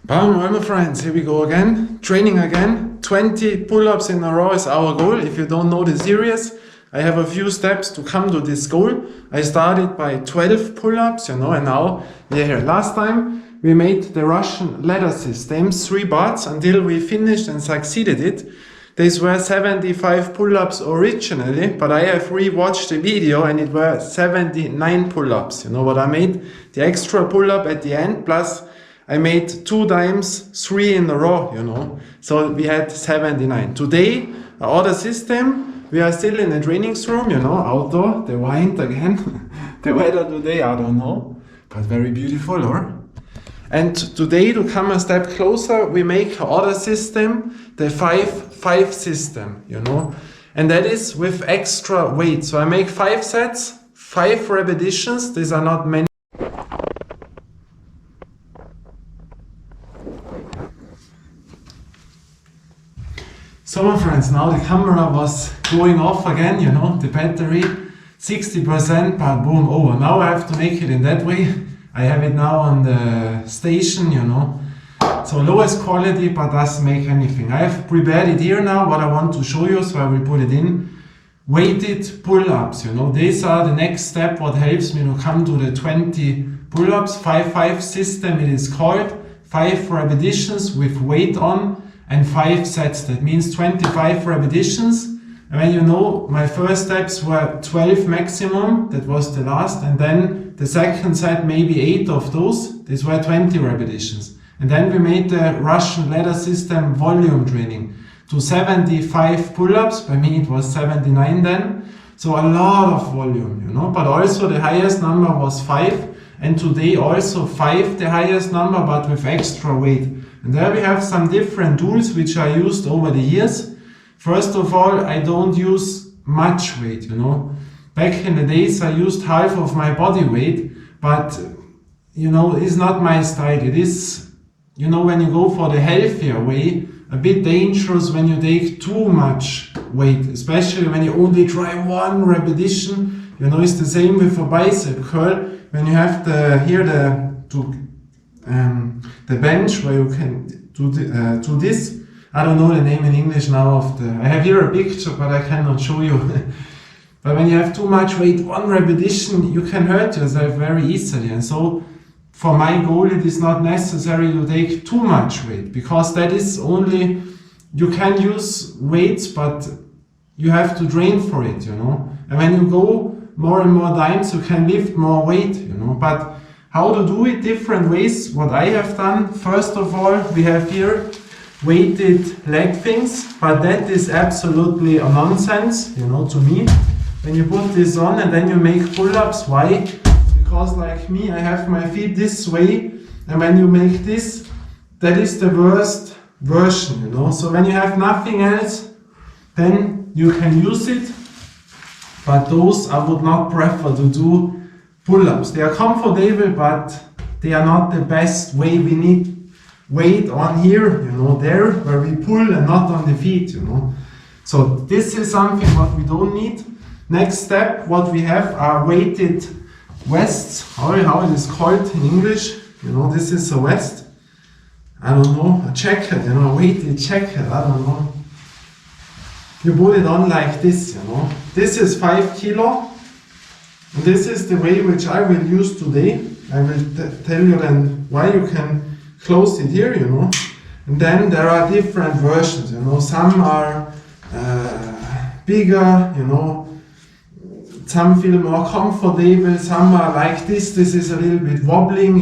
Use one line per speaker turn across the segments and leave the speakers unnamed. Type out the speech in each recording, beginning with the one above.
Bam, well, my friends, here we go again. Training again. 20 pull-ups in a row is our goal. If you don't know the series, I have a few steps to come to this goal. I started by 12 pull-ups, and now we're here. Last time we made the Russian ladder systems, 3 parts, until we finished and succeeded it. These were 75 pull-ups originally, but I have rewatched the video and it were 79 pull-ups. You know what I made? The extra pull-up at the end, plus I made 2 times 3 in a row, So we had 79. Today, other system, we are still in a training room, outdoor, the wind again. The weather today, I don't know, but very beautiful, or? And today, to come a step closer, we make other system, the 5-5 system, And that is with extra weight. So I make 5 sets, 5 repetitions. These are not many. So my friends, now the camera was going off again, the battery 60%, but boom, over. Now I have to make it in that way. I have it now on the station, So lowest quality, but doesn't make anything. I have prepared it here now, what I want to show you, so I will put it in. Weighted pull-ups, These are the next step, what helps me to come to the 20 pull-ups. 5-5 system, it is called. 5 repetitions with weight on. And 5 sets, that means 25 repetitions. And when my first steps were 12 maximum, that was the last, and then the second set maybe 8 of those, these were 20 repetitions. And then we made the Russian ladder system volume training to 75 pull-ups, by me it was 79 then, so a lot of volume, but also the highest number was 5, and today also 5 the highest number, but with extra weight. And there we have some different tools which I used over the years. First of all, I don't use much weight, Back in the days I used half of my body weight, but it's not my style. It is, when you go for the healthier way, a bit dangerous when you take too much weight, especially when you only try 1 repetition. It's the same with a bicep curl. When you have the bench where you can do this. I don't know the name in English now I have here a picture, but I cannot show you. But when you have too much weight, 1 repetition, you can hurt yourself very easily. And so for my goal, it is not necessary to take too much weight, because that is only, you can use weights, but you have to train for it, And when you go more and more times, you can lift more weight, But how to do it? Different ways. What I have done, first of all, we have here weighted leg things, but that is absolutely a nonsense, to me. When you put this on and then you make pull-ups, why? Because like me, I have my feet this way, and when you make this, that is the worst version, So when you have nothing else, then you can use it, but those I would not prefer to do pull-ups. They are comfortable, but they are not the best way. We need weight on here, there where we pull, and not on the feet, So this is something what we don't need. Next step, what we have are weighted vests. How it is called in English. This is a vest. I don't know, a jacket, a weighted jacket, I don't know. You put it on like this, This is 5 kilo. This is the way which I will use today. I will tell you then why you can close it here, And then there are different versions, Some are bigger, Some feel more comfortable. Some are like this. This is a little bit wobbling,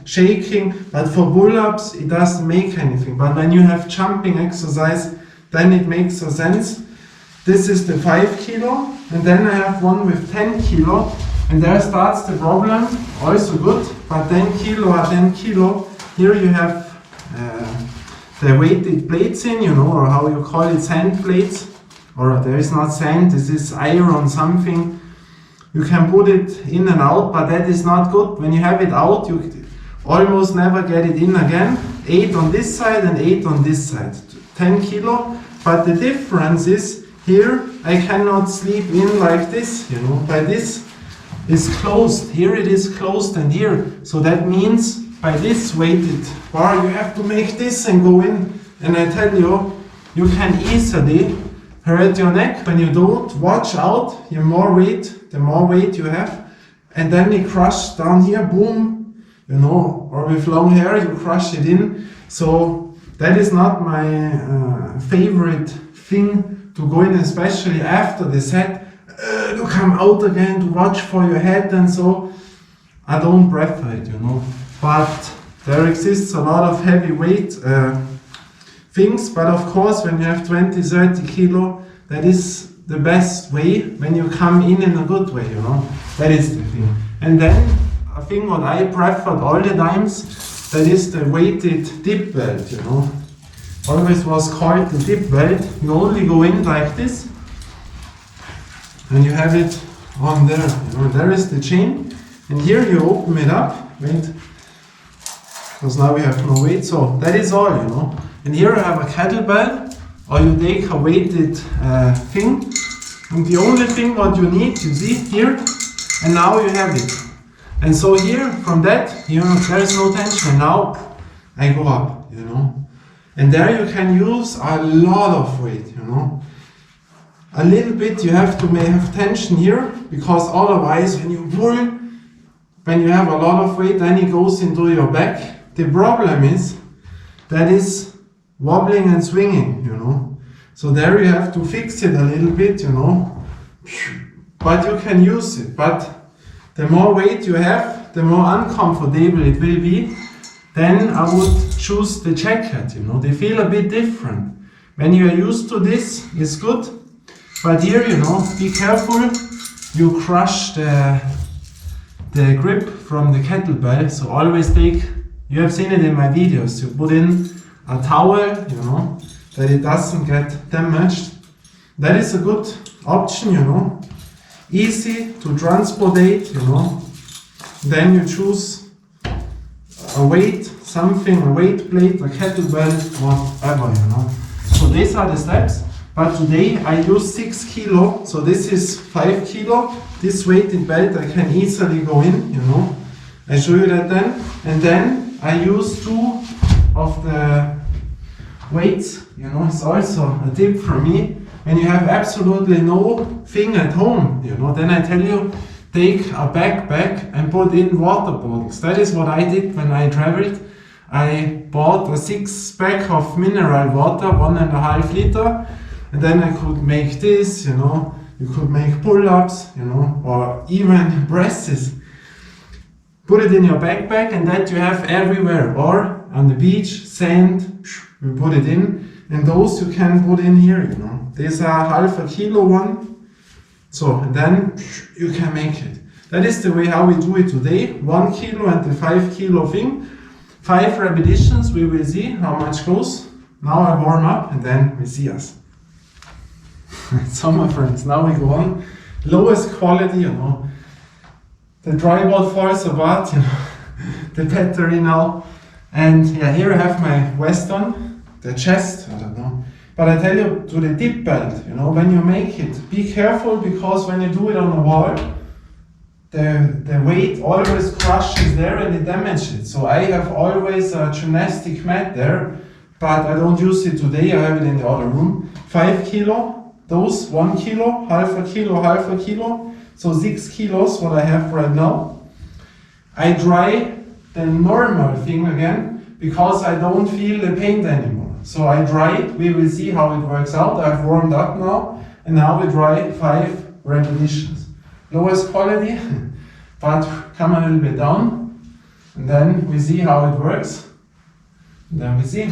shaking. But for pull-ups, it doesn't make anything. But when you have jumping exercise, then it makes a sense. This is the 5 kilo. And then I have one with 10 kilo, and there starts the problem, also good, but 10 kilo or 10 kilo, here you have the weighted plates in, or how you call it, sand plates, or there is not sand, this is iron something. You can put it in and out, but that is not good. When you have it out, you almost never get it in again. 8 on this side and 8 on this side, 10 kilo, but the difference is, here I cannot sleep in like this, by this is closed. Here it is closed and here. So that means by this weighted bar, you have to make this and go in. And I tell you, you can easily hurt your neck when you don't watch out. The more weight you have, and then you crush down here, boom, you know, or with long hair, you crush it in. So that is not my favorite thing to go in, especially after the set, to come out again, to watch for your head and so. I don't prefer it, you know. But there exists a lot of heavyweight things, but of course when you have 20-30 kilo, that is the best way when you come in a good way, you know. That is the thing. And then a thing what I preferred all the times, that is the weighted dip belt, you know. Always was called the dip belt. You only go in like this, and you have it on there, you know. There is the chain, and here you open it up, wait, because now we have no weight, so that is all, you know. And here you have a kettlebell, or you take a weighted thing, and the only thing what you need, you see here, and now you have it. And so here, from that, you know, there is no tension, and now I go up, you know. And there you can use a lot of weight, you know. A little bit you have to have tension here, because otherwise when you pull, when you have a lot of weight, then it goes into your back. The problem is, that is wobbling and swinging, you know. So there you have to fix it a little bit, you know. But you can use it. But the more weight you have, the more uncomfortable it will be. Then I would choose the jacket, you know. They feel a bit different. When you are used to this, it's good. But here, you know, be careful. You crush the grip from the kettlebell. So always take, you have seen it in my videos, you put in a towel, you know, that it doesn't get damaged. That is a good option, you know. Easy to transportate, you know. Then you choose a weight, something, a weight plate, a kettlebell, whatever, you know. So these are the steps. But today I use 6 kilo, so this is 5 kilo. This weighted belt I can easily go in, you know. I show you that then. And then I use 2 of the weights, you know. It's also a tip for me. When you have absolutely no thing at home, you know, then I tell you, take a backpack and put in water bottles. That is what I did when I traveled. I bought a 6-pack of mineral water, 1.5 liter. And then I could make this, you know, you could make pull-ups, you know, or even presses. Put it in your backpack and that you have everywhere, or on the beach, sand, you put it in, and those you can put in here, you know. These are 0.5 kilo one, so and then you can make it. That is the way how we do it today, 1 kilo and the 5 kilo thing. 5 repetitions, we will see how much goes. Now I warm up and then we see us. So my friends, now we go on. Lowest quality, you know. The tripod falls apart, you know. The battery now. And yeah, here I have my vest on, the chest, I don't know. But I tell you, to the dip belt, you know, when you make it, be careful, because when you do it on the wall, the weight always crushes there and it damages it. So I have always a gymnastic mat there, but I don't use it today, I have it in the other room. 5 kilo. Those 1 kilo, 0.5 kilo, 0.5 kilo, so 6 kilos what I have right now. I try the normal thing again, because I don't feel the pain anymore. So I try it, we will see how it works out. I've warmed up now, and now we try 5 repetitions. Lowest quality, but come a little bit down, and then we see how it works, and then we see.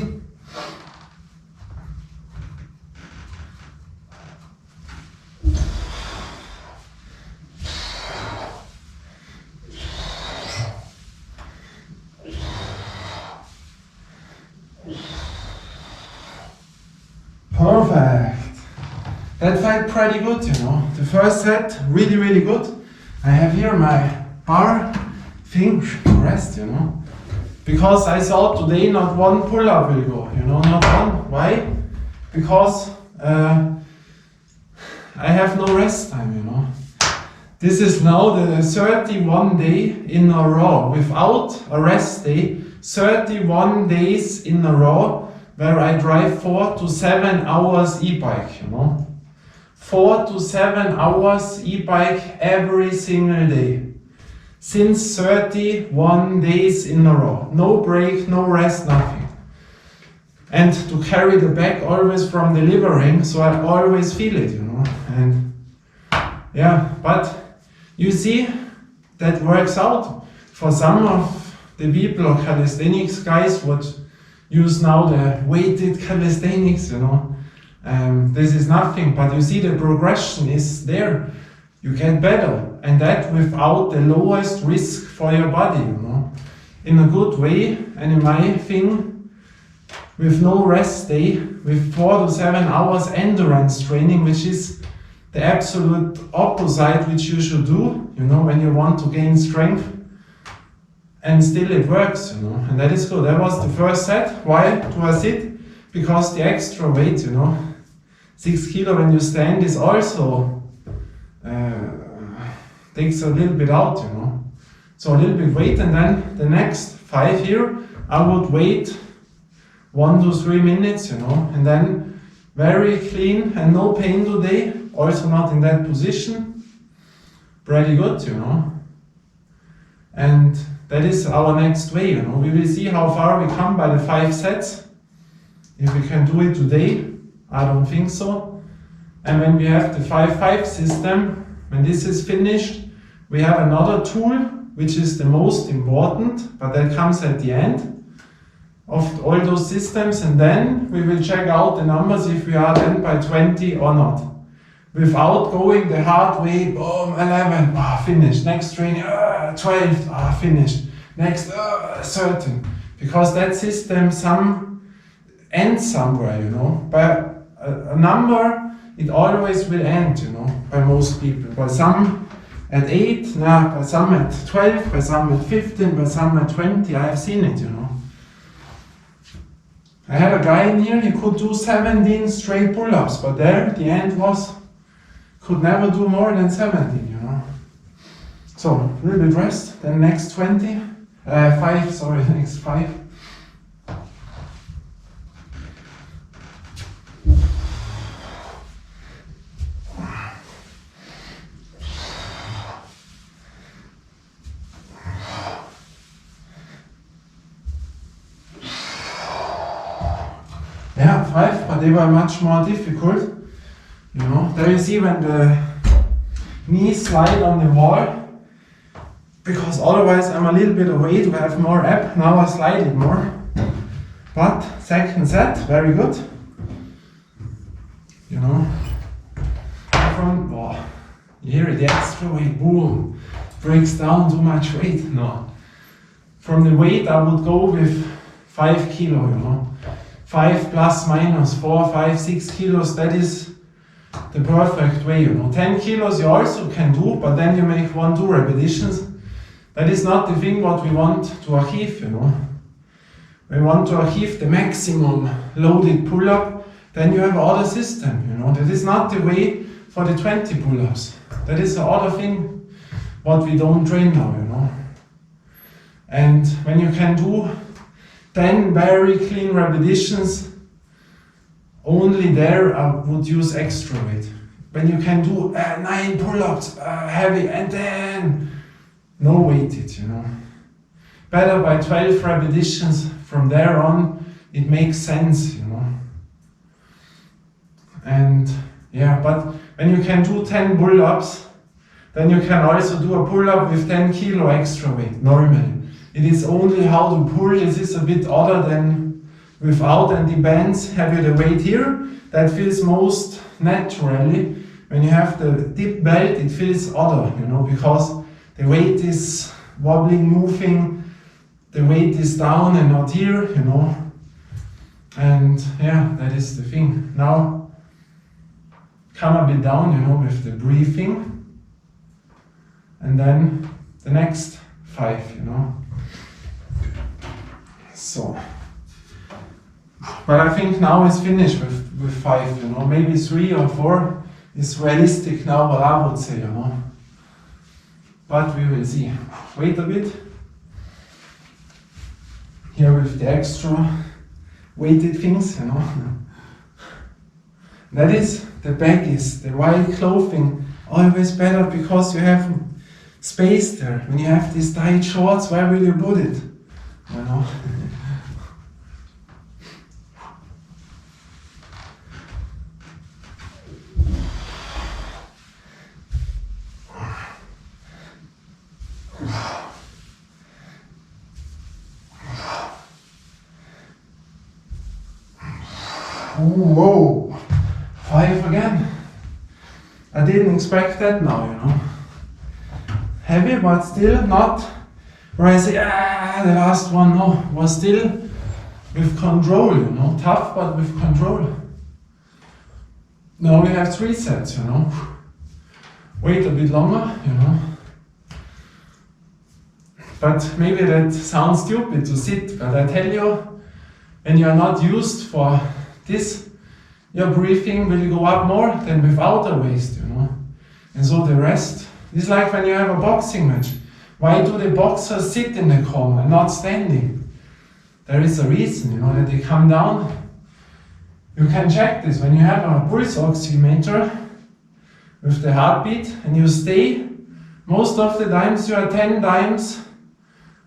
Perfect. That felt pretty good, you know. The first set, really, really good. I have here my bar thing to rest, you know. Because I thought today not one pull-up will go, you know, not one. Why? Because I have no rest time, you know. This is now the 31 day in a row without a rest day. 31 days in a row where I drive 4 to 7 hours e-bike, you know. 4 to 7 hours e-bike every single day. Since 31 days in a row. No break, no rest, nothing. And to carry the bag always from delivering, so I always feel it, you know. And yeah, but you see, that works out. For some of the people or calisthenics guys would use now the weighted calisthenics, you know. This is nothing, but you see the progression is there. You get better, and that without the lowest risk for your body, you know. In a good way, and in my thing, with no rest day, with 4 to 7 hours endurance training, which is the absolute opposite which you should do, you know, when you want to gain strength. And still it works, you know, and that is good. That was the first set. Why do I sit? Because the extra weight, you know, 6 kilo when you stand is also takes a little bit out, you know. So a little bit weight, and then the next 5 here, I would wait 1 to 3 minutes, you know, and then very clean and no pain today, also not in that position. Pretty good, you know. And that is our next way, you know. We will see how far we come by the 5 sets. If we can do it today, I don't think so. And when we have the 5-5 system, when this is finished, we have another tool, which is the most important, but that comes at the end of all those systems, and then we will check out the numbers if we are then by 20 or not. Without going the hard way, boom, 11, finished. Next training, 12, finished. Next, 13. Because that system ends somewhere, you know. By a number, it always will end, you know, by most people. By some at 8, by some at 12, by some at 15, by some at 20. I have seen it, you know. I had a guy in here, he could do 17 straight pull-ups, but there, the end was, could never do more than 17, you know. So, a little bit rest, then next next 5. Yeah, 5, but they were much more difficult. You know, there you see when the knees slide on the wall, because otherwise I'm a little bit away to have more ab. Now I slide it more. But second set, very good. You know, from you hear it, the extra weight, boom, breaks down too much weight. No, from the weight I would go with 5 kilo. You know. 5 plus minus 4, 5, 6 kilos, that is the perfect way, you know. 10 kilos you also can do, but then you make 1-2 repetitions. That is not the thing what we want to achieve, you know. We want to achieve the maximum loaded pull-up, then you have other system, you know. That is not the way for the 20 pull-ups. That is the other thing what we don't train now, you know. And when you can do 10 very clean repetitions, only there I would use extra weight. When you can do 9 pull-ups, heavy, and then no weighted, you know. Better by 12 repetitions, from there on it makes sense, you know. And yeah, but when you can do 10 pull-ups, then you can also do a pull-up with 10 kilo extra weight, normally. It is only how to pull, this is a bit other than without, and depends, have you the weight here, that feels most naturally. When you have the dip belt, it feels other, you know, because the weight is wobbling, moving, the weight is down and not here, you know. And yeah, that is the thing. Now, come a bit down, you know, with the breathing. And then the next 5, you know. So, but I think now it's finished with 5, you know, maybe 3 or 4 is realistic now, what I would say, you know. But we will see. Wait a bit. here with the extra weighted things, you know. That is, the baggies, the white clothing, always better because you have space there. When you have these tight shorts, where will you put it? You know. Whoa, 5 again. I didn't expect that now, you know. Heavy, but still not where I say, the last one, no, was still with control, you know. Tough, but with control. Now we have 3 sets, you know. Wait a bit longer, you know. But maybe that sounds stupid to sit, but I tell you, when you are not used for this, your breathing will go up more than without a waist, you know. And so the rest is like when you have a boxing match. Why do the boxers sit in the corner and not standing? There is a reason, you know, that they come down. You can check this when you have a pulse oximeter with the heartbeat and you stay, most of the times you are 10 times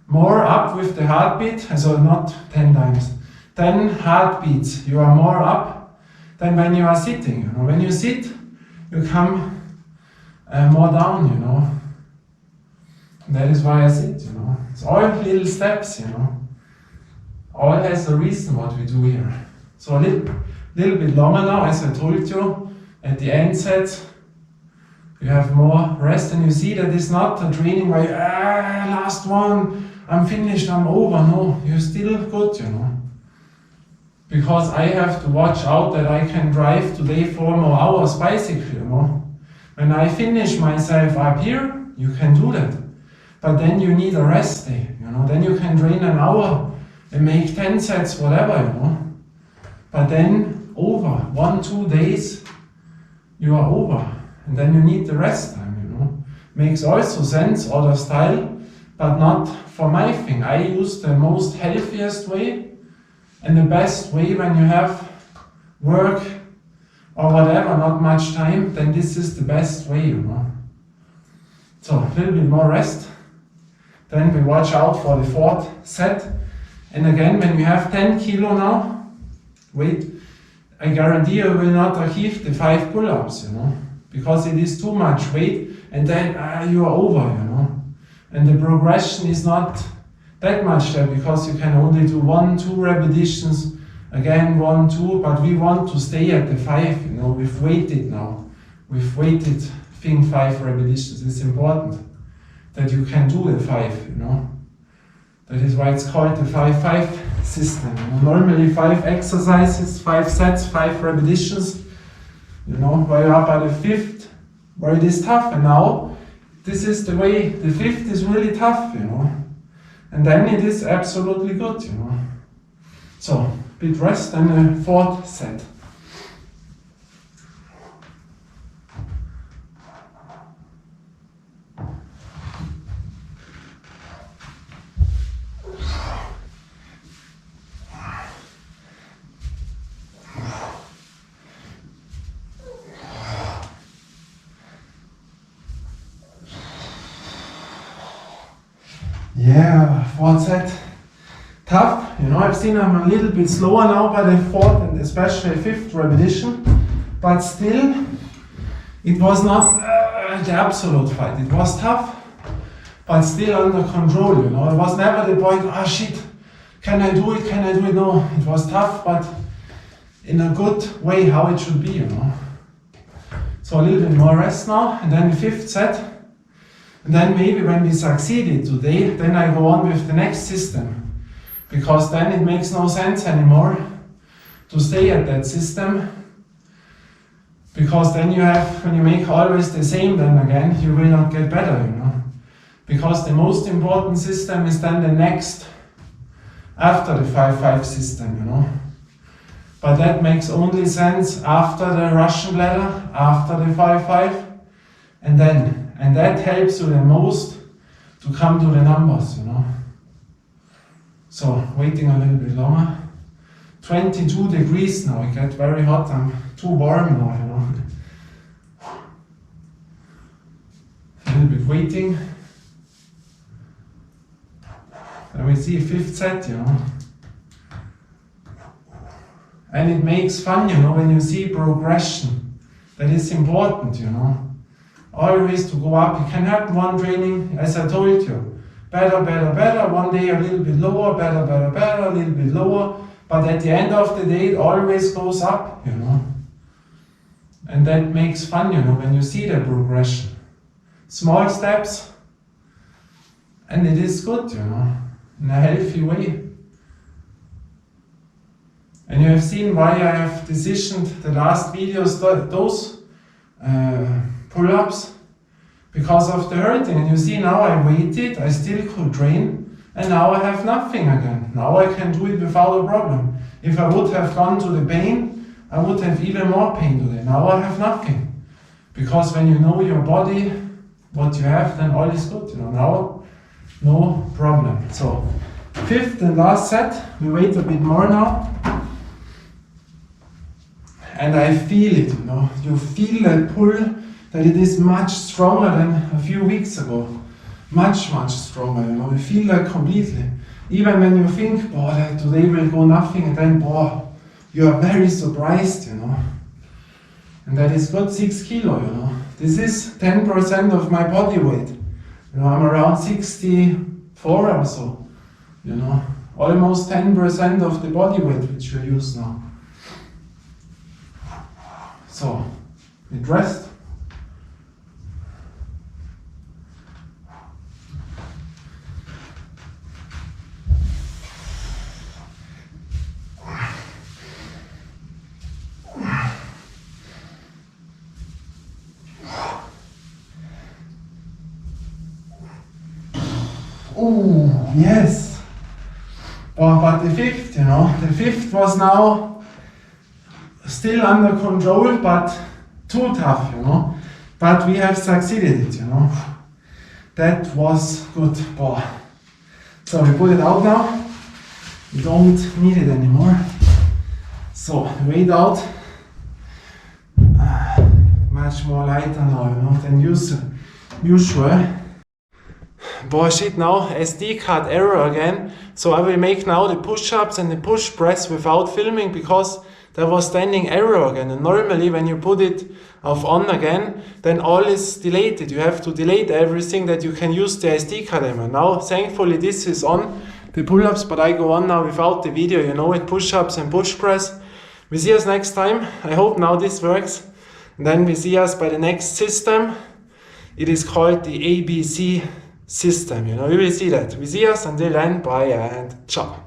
more up with the heartbeat, so not 10 times. 10 heartbeats, you are more up than when you are sitting. You know, when you sit, you come more down. You know, that is why I sit. You know, it's all little steps. You know, all has a reason what we do here. So a little bit longer now, as I told you. At the end set, you have more rest, and you see that it's not a training where last one, I'm finished, I'm over. No, you're still good. You know. Because I have to watch out that I can drive today 4 more hours bicycle, you know. When I finish myself up here, you can do that. But then you need a rest day, you know. Then you can train an hour and make 10 sets, whatever, you know. But then over 1-2 days, you are over. And then you need the rest time, you know. Makes also sense, other style, but not for my thing. I use the most healthiest way. And the best way when you have work or whatever, not much time, then this is the best way, you know. So a little bit more rest. Then we watch out for the 4th set. And again, when we have 10 kilo now, wait, I guarantee you will not achieve the 5 pull-ups, you know, because it is too much weight and then you are over, you know. And the progression is not that much there because you can only do 1-2 repetitions, again 1-2, but we want to stay at the 5, you know, we've weighted now. We've weighted thing 5 repetitions. It's important that you can do the 5, you know. That is why it's called the 5-5 system. You know, normally 5 exercises, 5 sets, 5 repetitions, you know, where you are by the 5th, where it is tough. And now, this is the way, the 5th is really tough, you know. And then it is absolutely good, you know. So, bit rest and a 4th set. Yeah, 4th set. Tough, you know, I've seen I'm a little bit slower now by the 4th and especially 5th repetition, but still, it was not the absolute fight. It was tough, but still under control, you know. It was never the point, oh shit, can I do it, can I do it? No, it was tough, but in a good way, how it should be, you know. So a little bit more rest now, and then the 5th set. And then maybe when we succeeded today, then I go on with the next system. Because then it makes no sense anymore to stay at that system. Because then you have, when you make always the same, then again, you will not get better, you know. Because the most important system is then the next, after the 5-5 system, you know. But that makes only sense after the Russian ladder, after the 5-5, and that helps you the most to come to the numbers, you know. So, waiting a little bit longer. 22 degrees now, it gets very hot, I'm too warm now, you know. A little bit waiting. And we see 5th set, you know. And it makes fun, you know, when you see progression. That is important, you know. Always to go up. It can happen one training, as I told you. Better, better, better. One day a little bit lower, better, better, better, a little bit lower. But at the end of the day, it always goes up, you know. And that makes fun, you know, when you see the progression. Small steps. And it is good, you know, in a healthy way. And you have seen why I have decisioned the last videos, those pull-ups, because of the hurting. And you see now I waited, I still could train, and now I have nothing again. Now I can do it without a problem. If I would have gone to the pain, I would have even more pain today. Now I have nothing. Because when you know your body, what you have, then all is good. You know, now, no problem. So, 5th and last set, we wait a bit more now. And I feel it, you know. You feel that pull, that it is much stronger than a few weeks ago. Much, much stronger, you know. You feel that completely. Even when you think, boy, today will go nothing, and then, boy, you are very surprised, you know. And that is good, 6 kilo, you know. This is 10% of my body weight. You know, I'm around 64 or so, you know. Almost 10% of the body weight which we use now. So, we rest. Oh, yes. Oh, but the 5th, you know, the 5th was now still under control, but too tough, you know. But we have succeeded it, you know. That was good. Oh. So we put it out now. We don't need it anymore. So weight out. Much more lighter now, you know, than usual. Boy, shit, now SD card error again. So I will make now the push-ups and the push press without filming, because there was standing error again. And normally when you put it on again, then all is deleted. You have to delete everything that you can use the SD card anymore. Now, thankfully, this is on the pull-ups, but I go on now without the video, you know it, push-ups and push press. We see us next time. I hope now this works. And then we see us by the next system. It is called the ABC system, you know, we will see that. We see us until then, bye and ciao.